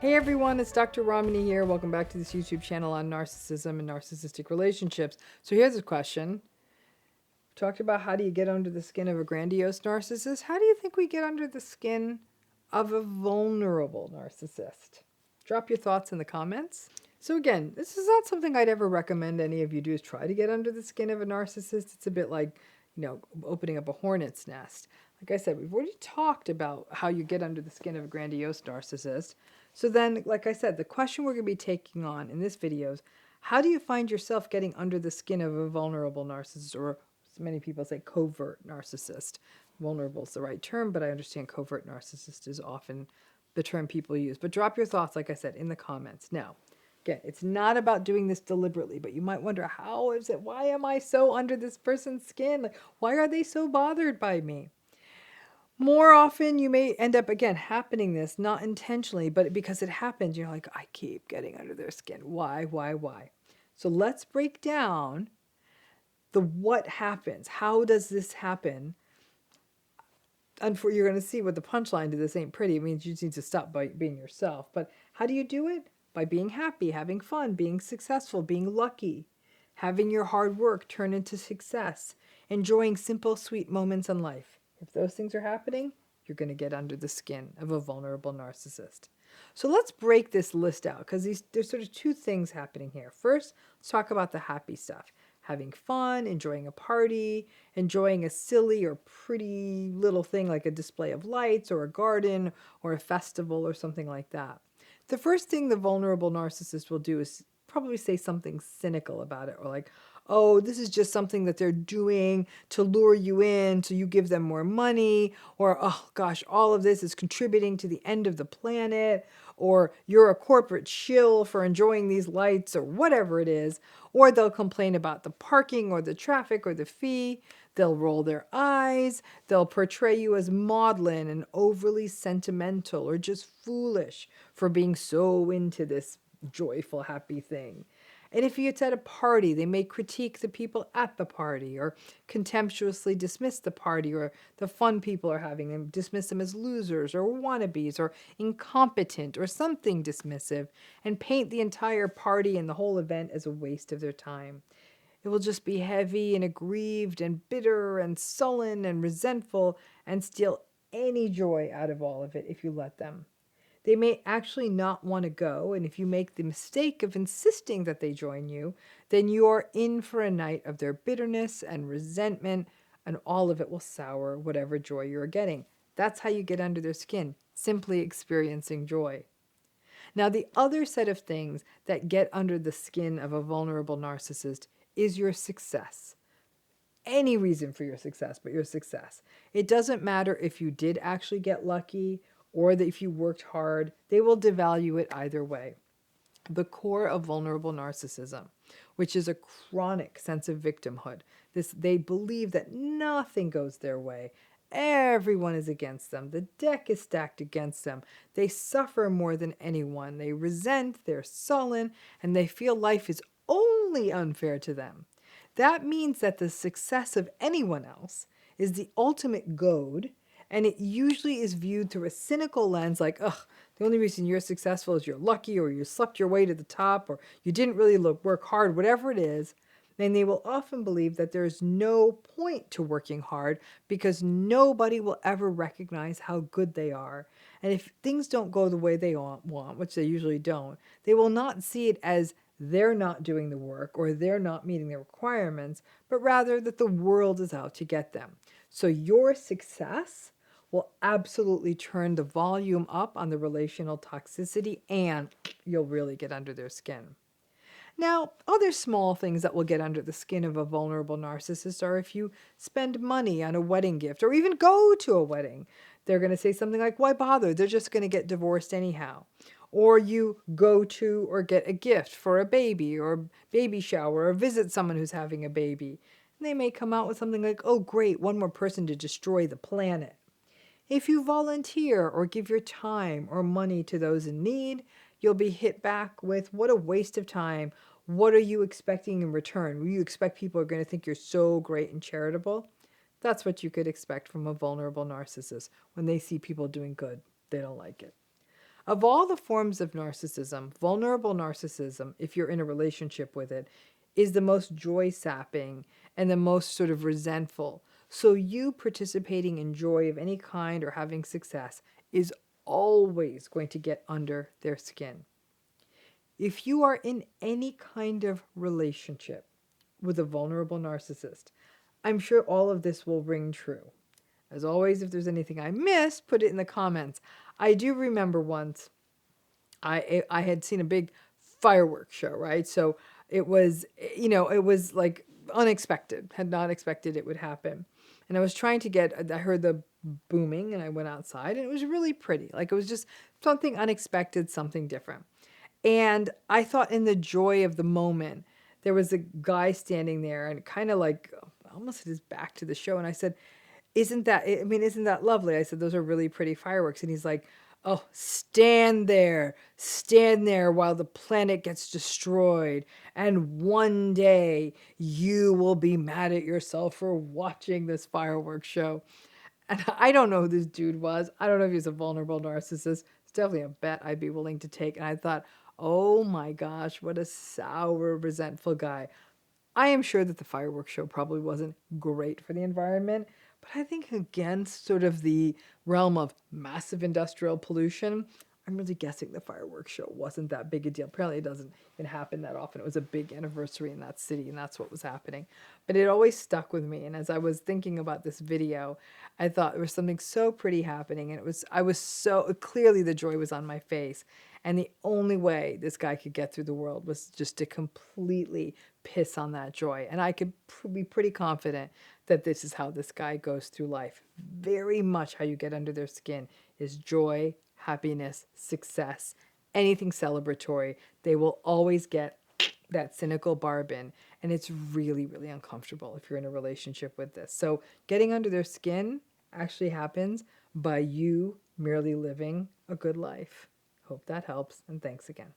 Hey everyone, it's Dr. Ramani here. Welcome back to this YouTube channel on narcissism and narcissistic relationships. So here's a question. We talked about how do you get under the skin of a grandiose narcissist. How do you think we get under the skin of a vulnerable narcissist? Drop your thoughts in the comments. So again, this is not something I'd ever recommend any of you do, is try to get under the skin of a narcissist. It's a bit like, opening up a hornet's nest. Like I said, we've already talked about how you get under the skin of a grandiose narcissist. So then, like I said, the question we're going to be taking on in this video is, how do you find yourself getting under the skin of a vulnerable narcissist, or as many people say, covert narcissist? Vulnerable is the right term, but I understand covert narcissist is often the term people use. But drop your thoughts, like I said, in the comments. Now, again, it's not about doing this deliberately, but you might wonder, how is it? Why am I so under this person's skin? Like, why are they so bothered by me? More often, you may end up, again, happening this, not intentionally, but because it happens, you're like, I keep getting under their skin. Why? So let's break down the what happens. How does this happen? And you're going to see what the punchline to this ain't pretty. It means you just need to stop by being yourself. But how do you do it? By being happy, having fun, being successful, being lucky, having your hard work turn into success, enjoying simple, sweet moments in life. If those things are happening, you're going to get under the skin of a vulnerable narcissist. So let's break this list out, because there's sort of two things happening here. First, let's talk about the happy stuff. Having fun, enjoying a party, enjoying a silly or pretty little thing like a display of lights or a garden or a festival or something like that. The first thing the vulnerable narcissist will do is probably say something cynical about it, or like, oh, this is just something that they're doing to lure you in so you give them more money, or, oh gosh, all of this is contributing to the end of the planet, or you're a corporate shill for enjoying these lights, or whatever it is. Or they'll complain about the parking or the traffic or the fee. They'll roll their eyes. They'll portray you as maudlin and overly sentimental or just foolish for being so into this joyful, happy thing. And if it's at a party, they may critique the people at the party, or contemptuously dismiss the party or the fun people are having, and dismiss them as losers or wannabes or incompetent or something dismissive, and paint the entire party and the whole event as a waste of their time. It will just be heavy and aggrieved and bitter and sullen and resentful, and steal any joy out of all of it if you let them. They may actually not want to go, and if you make the mistake of insisting that they join you, then you are in for a night of their bitterness and resentment, and all of it will sour whatever joy you're getting. That's how you get under their skin, simply experiencing joy. Now, the other set of things that get under the skin of a vulnerable narcissist is your success. Any reason for your success, but your success. It doesn't matter if you did actually get lucky or that if you worked hard, they will devalue it either way. The core of vulnerable narcissism, which is a chronic sense of victimhood. They believe that nothing goes their way. Everyone is against them. The deck is stacked against them. They suffer more than anyone. They resent, they're sullen, and they feel life is only unfair to them. That means that the success of anyone else is the ultimate goad, and it usually is viewed through a cynical lens, like, ugh, the only reason you're successful is you're lucky, or you slept your way to the top, or you didn't really work hard, whatever it is. Then they will often believe that there's no point to working hard because nobody will ever recognize how good they are. And if things don't go the way they want, which they usually don't, they will not see it as they're not doing the work or they're not meeting the requirements, but rather that the world is out to get them. So your success will absolutely turn the volume up on the relational toxicity, and you'll really get under their skin. Now, other small things that will get under the skin of a vulnerable narcissist are if you spend money on a wedding gift or even go to a wedding. They're going to say something like, why bother? They're just going to get divorced anyhow. Or you go to or get a gift for a baby or baby shower or visit someone who's having a baby. And they may come out with something like, oh great, one more person to destroy the planet. If you volunteer or give your time or money to those in need, you'll be hit back with, what a waste of time. What are you expecting in return? Will you expect people are going to think you're so great and charitable? That's what you could expect from a vulnerable narcissist. When they see people doing good, they don't like it. Of all the forms of narcissism, vulnerable narcissism, if you're in a relationship with it, is the most joy sapping and the most sort of resentful. So you participating in joy of any kind or having success is always going to get under their skin. If you are in any kind of relationship with a vulnerable narcissist, I'm sure all of this will ring true. As always, if there's anything I missed, put it in the comments. I do remember once I had seen a big fireworks show, right? So it was, it was like unexpected, had not expected it would happen. And I was trying to I heard the booming and I went outside and it was really pretty. Like it was just something unexpected, something different. And I thought in the joy of the moment, there was a guy standing there and kind of like almost had his back to the show. And I said, isn't that lovely? I said, those are really pretty fireworks. And he's like, oh, stand there while the planet gets destroyed. And one day you will be mad at yourself for watching this fireworks show. And I don't know who this dude was. I don't know if he's a vulnerable narcissist. It's definitely a bet I'd be willing to take. And I thought, oh my gosh, what a sour, resentful guy. I am sure that the fireworks show probably wasn't great for the environment, but I think against sort of the realm of massive industrial pollution, I'm really guessing the fireworks show wasn't that big a deal. Apparently it doesn't even happen that often. It was a big anniversary in that city and that's what was happening. But it always stuck with me. And as I was thinking about this video, I thought there was something so pretty happening. And I was so clearly the joy was on my face. And the only way this guy could get through the world was just to completely piss on that joy. And I could be pretty confident that this is how this guy goes through life. Very much how you get under their skin is joy, happiness, success, anything celebratory. They will always get that cynical barb in. And it's really, really uncomfortable if you're in a relationship with this. So getting under their skin actually happens by you merely living a good life. Hope that helps, and thanks again.